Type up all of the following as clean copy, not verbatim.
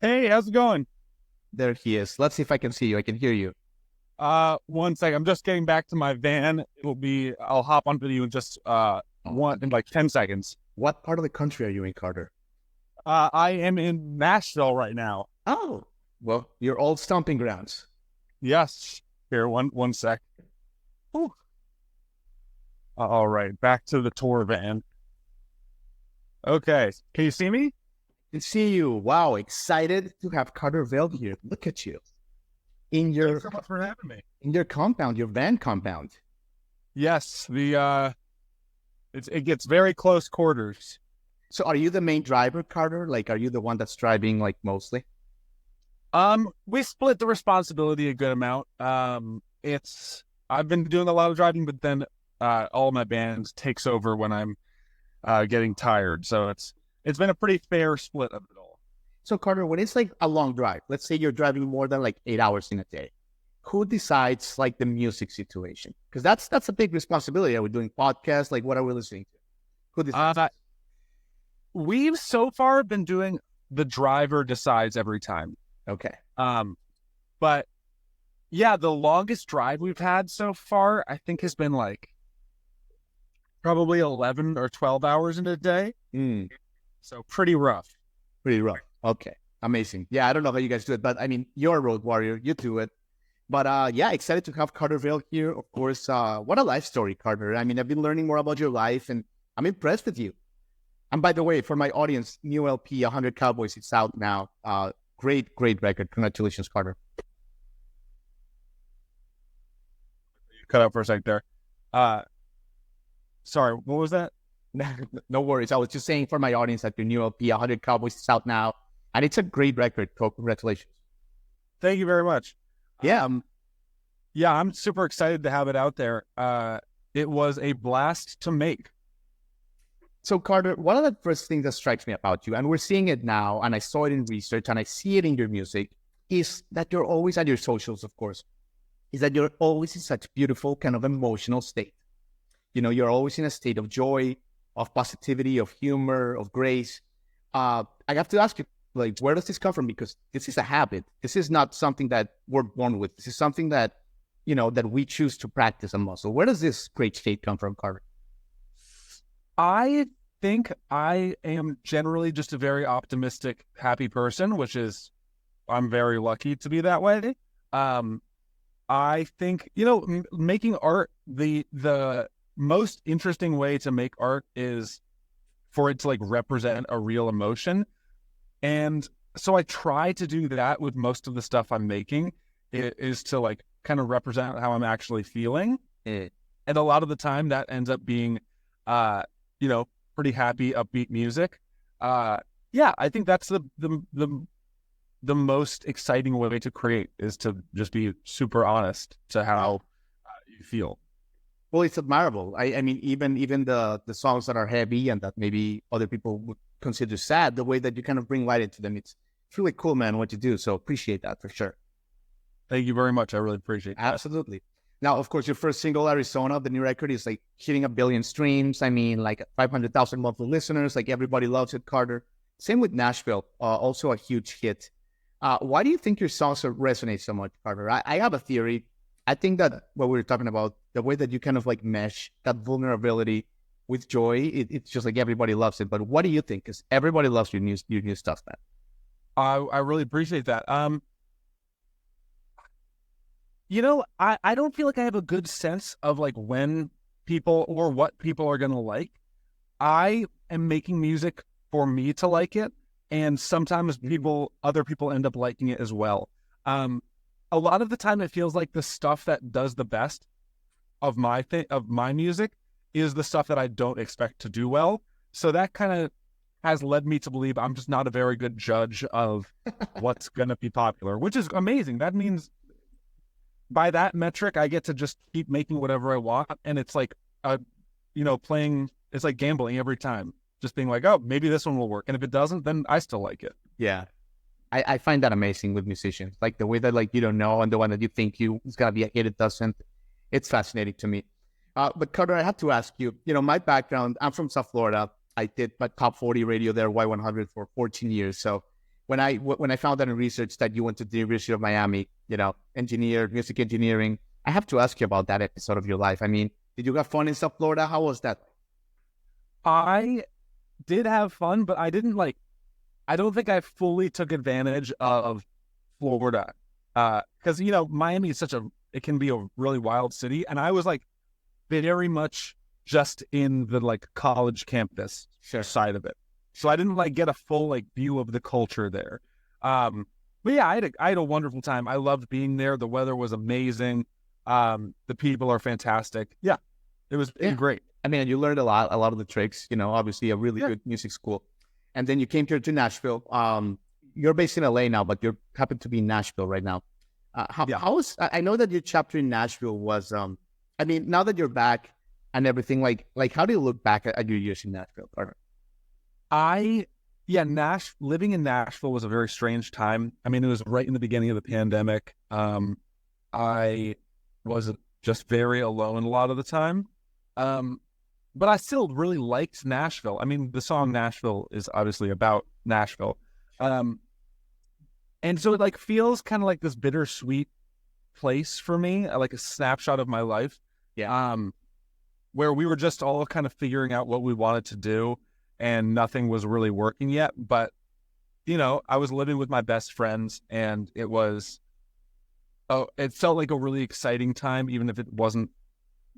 Hey, how's it going? There he is. Let's see if I can see you. I can hear you. One sec. I'm just getting back to my van. I'll hop onto you in just Oh, in like 10 seconds. what part of the country are you in, Carter? I am in Nashville right now. Oh, well, your old stomping grounds. Yes. Here, one sec. Whew. All right, back to the tour van. Okay. Can you see me? I can see you. Wow, excited to have Carter Vail here. Look at you in Thanks your so much for having me. in your compound, your van compound. Yes, it gets very close quarters. So, are you the main driver, Carter? Like, are you the one that's driving, like, mostly? We split the responsibility a good amount. It's I've been doing a lot of driving, but then all my band takes over when I'm getting tired. So it's been a pretty fair split of it all. So, Carter, when it's like a long drive, let's say you're driving more than like 8 hours in a day, who decides like the music situation? Because that's a big responsibility. Are we doing podcasts? Like, what are we listening to? Who decides? Uh, we've so far been doing the driver decides every time. Okay. Um, but yeah, the longest drive we've had so far, I think, has been like probably 11 or 12 hours in a day. Mm, So pretty rough. pretty rough. Okay. Amazing. Yeah, I don't know how you guys do it, but I mean, you're a road warrior. You do it. But yeah, excited to have Carter Vale here. Of course, what a life story, Carter. I mean, I've been learning more about your life and I'm impressed with you. And by the way, for my audience, new LP, 100 Cowboys, it's out now. Great record. Congratulations, Carter. Cut out for a sec there. Uh, Sorry, what was that? No worries. I was just saying for my audience that your new LP, 100 Cowboys, is out now. And it's a great record. So congratulations. Thank you very much. Yeah. Yeah, I'm super excited to have it out there. It was a blast to make. So, Carter, one of the first things that strikes me about you, and we're seeing it now, and I saw it in research, and I see it in your music, is that you're always at your socials, of course, is that you're always in such beautiful kind of emotional state. You know, you're always in a state of joy, of positivity, of humor, of grace. I have to ask you, like, where does this come from? Because this is a habit. This is not something that we're born with. This is something that, that we choose to practice a muscle. Where does this great state come from, Carter? I think I am generally just a very optimistic, happy person, which is I'm very lucky to be that way. Um, I think making art the most interesting way to make art is for it to like represent a real emotion, and so I try to do that with most of the stuff I'm making. It is to like kind of represent how I'm actually feeling, Eh, and a lot of the time that ends up being uh you know pretty happy upbeat music. uh yeah, I think that's the most exciting way to create is to just be super honest to how you feel. Well, it's admirable. I mean, even the songs that are heavy and that maybe other people would consider sad, the way that you kind of bring light into them, it's really cool, man, what you do. So appreciate that for sure. Thank you very much. I really appreciate that. Absolutely. Now, of course, your first single, Arizona, the new record is like hitting 1 billion streams. I mean, like 500,000 monthly listeners. Like everybody loves it, Carter. Same with Nashville, also a huge hit. Why do you think your songs resonate so much, Carter? I have a theory. I think that what we were talking about, the way that you kind of like mesh that vulnerability with joy, it's just like everybody loves it. But what do you think? Because everybody loves your new stuff, man. I really appreciate that. I don't feel like I have a good sense of like when people or what people are gonna like. I am making music for me to like it, and sometimes other people end up liking it as well. Um, a lot of the time, it feels like the stuff that does the best of my music is the stuff that I don't expect to do well. So that kind of has led me to believe I'm just not a very good judge of what's gonna be popular, which is amazing. That means by that metric, I get to just keep making whatever I want, and it's like playing. It's like gambling every time, just being like, oh, maybe this one will work, and if it doesn't, then I still like it. Yeah. I find that amazing with musicians. Like the way that like you don't know and the one that you think you is gonna be a hit, it doesn't. It's fascinating to me. But Carter, I have to ask you, my background, I'm from South Florida. I did my top 40 radio there, Y100 for 14 years. So when I found out in research that you went to the University of Miami, music engineering, I have to ask you about that episode of your life. I mean, did you have fun in South Florida? How was that? I did have fun, but I didn't I don't think I fully took advantage of Florida. Because, Miami is it can be a really wild city. And I was very much just in the college campus side of it. So I didn't get a full view of the culture there. But yeah, I had a wonderful time. I loved being there. The weather was amazing. The people are fantastic. Yeah, it was great. I mean, you learned a lot of the tricks, obviously a really good music school. And then you came here to Nashville. You're based in LA now, but you happen to be in Nashville right now. I know that your chapter in Nashville was, now that you're back and everything, how do you look back at your years in Nashville, Carter? Living in Nashville was a very strange time. I mean, it was right in the beginning of the pandemic. I was just very alone a lot of the time. But I still really liked Nashville. I mean, the song Nashville is obviously about Nashville. And so it feels kind of like this bittersweet place for me, like a snapshot of my life. Yeah. Where we were just all kind of figuring out what we wanted to do and nothing was really working yet. But, I was living with my best friends and it felt like a really exciting time, even if it wasn't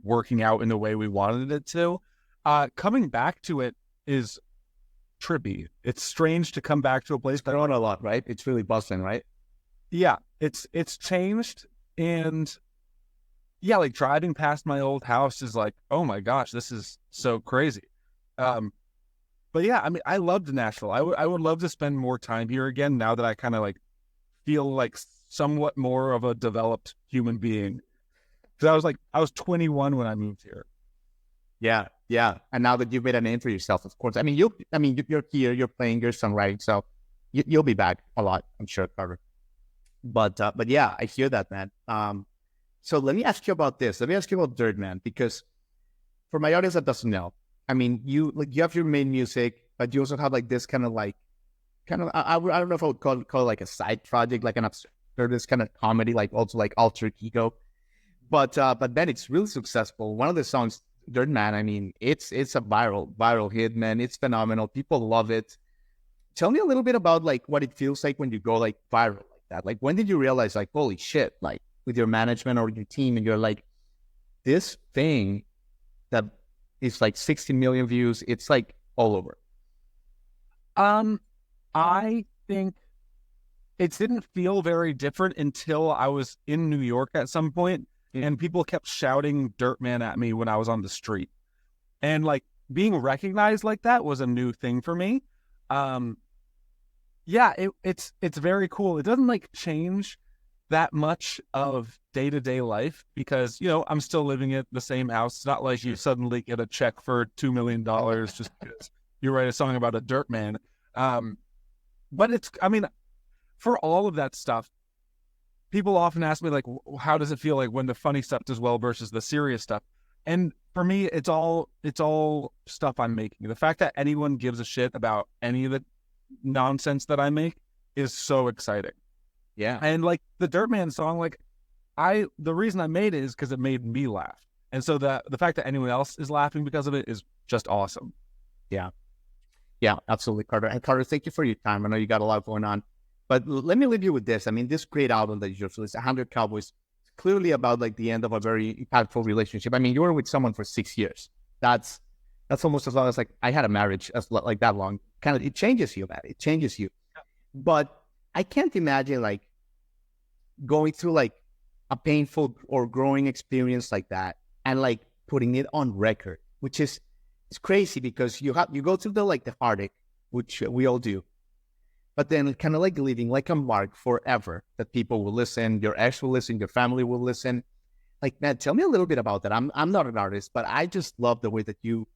working out in the way we wanted it to. Coming back to it is trippy. It's strange to come back to a place. It's grown a lot, right? It's really bustling, right? Yeah, it's changed. And yeah, driving past my old house is oh my gosh, this is so crazy. But yeah, I mean, I loved Nashville. I would love to spend more time here again now that I kind of feel somewhat more of a developed human being. Because I was 21 when I moved here. Yeah. And now that you've made a name for yourself, of course. I mean, you're here, you're playing, you're songwriting, so you'll be back a lot, I'm sure, Carter. But yeah, I hear that, man. So let me ask you about this. Let me ask you about Dirt, man, because for my audience that doesn't know, I mean, you have your main music, but you also have this kind of I don't know if I would call it a side project, an absurdist kind of comedy, also alter ego. But then it's really successful. One of the songs, Dirt Man, I mean, it's a viral hit, man. It's phenomenal. People love it. Tell me a little bit about what it feels like when you go viral like that. When did you realize holy shit, with your management or your team, and you're this thing that is 60 million views, it's all over? I think it didn't feel very different until I was in New York at some point. And people kept shouting Dirt Man at me when I was on the street. And being recognized like that was a new thing for me. It's very cool. It doesn't change that much of day-to-day life because, I'm still living at the same house. It's not like you suddenly get a check for $2 million just because you write a song about a dirt man. But for all of that stuff, people often ask me, how does it feel when the funny stuff does well versus the serious stuff? And for me, it's all stuff I'm making. The fact that anyone gives a shit about any of the nonsense that I make is so exciting. Yeah. And the Dirt Man song, the reason I made it is because it made me laugh. And so the fact that anyone else is laughing because of it is just awesome. Yeah. Yeah, absolutely, Carter. And Carter, thank you for your time. I know you got a lot going on. But let me leave you with this. I mean, this great album that you just released, 100 Cowboys, clearly about the end of a very impactful relationship. I mean, you were with someone for 6 years. That's almost as long as I had a marriage as that long. Kind of, it changes you, man. It changes you. Yeah. But I can't imagine going through a painful or growing experience like that and putting it on record, which is it's crazy because you go through the heartache, which we all do. But then kind of leaving a mark forever that people will listen, your ex will listen, your family will listen. Man, tell me a little bit about that. I'm not an artist, but I just love the way that you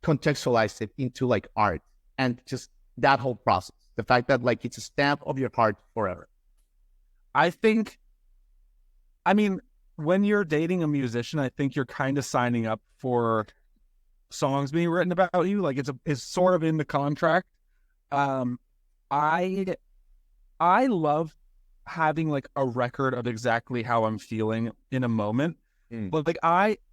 contextualized it into art and just that whole process. The fact that it's a stamp of your heart forever. I think, when you're dating a musician, I think you're kind of signing up for songs being written about you. It's sort of in the contract. I I love having like a record of exactly how I'm feeling in a moment. But like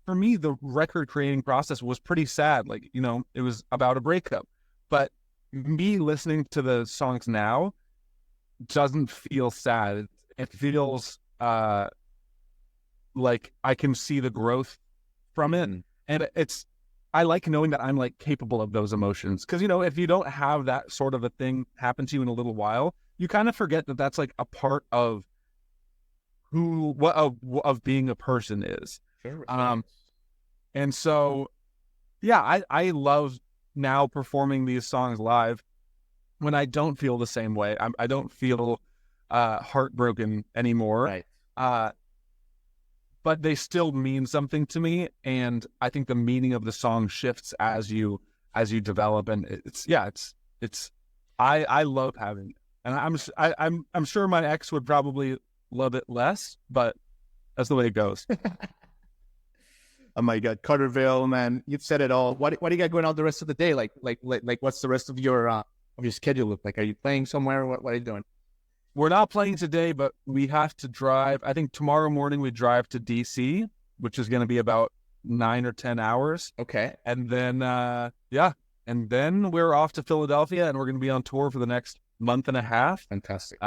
for me, the record creating process was pretty sad. Like, you know, it was about a breakup. But me listening to the songs now doesn't feel sad. It feels like I can see the growth from it. And I like knowing that I'm like capable of those emotions. Cause you know, if you don't have that sort of a thing happen to you in a little while, you kind of forget that that's like a part of of being a person is. Sure. And so, yeah, I love now performing these songs live when I don't feel the same way. I don't feel heartbroken anymore. Right. But they still mean something to me, and I think the meaning of the song shifts as you develop, and I love having it, and I'm sure my ex would probably love it less, but that's the way it goes. Oh my God, Carter Vail, man, you've said it all. What do you got going on the rest of the day? Like what's the rest of your schedule look like? Are you playing somewhere? What are you doing? We're not playing today, but we have to drive. I think tomorrow morning we drive to DC, which is going to be about 9 or 10 hours. Okay. And then, and then we're off to Philadelphia, and we're going to be on tour for the next month and a half. Fantastic.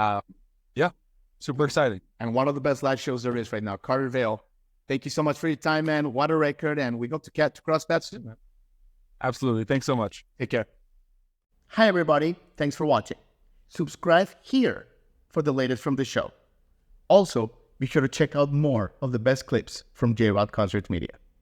Super exciting. And one of the best live shows there is right now. Carter Vail, thank you so much for your time, man. What a record. And we hope to cross paths soon, man. Absolutely. Thanks so much. Take care. Hi, everybody. Thanks for watching. Subscribe here for the latest from the show. Also, be sure to check out more of the best clips from J-Rod Concert Media.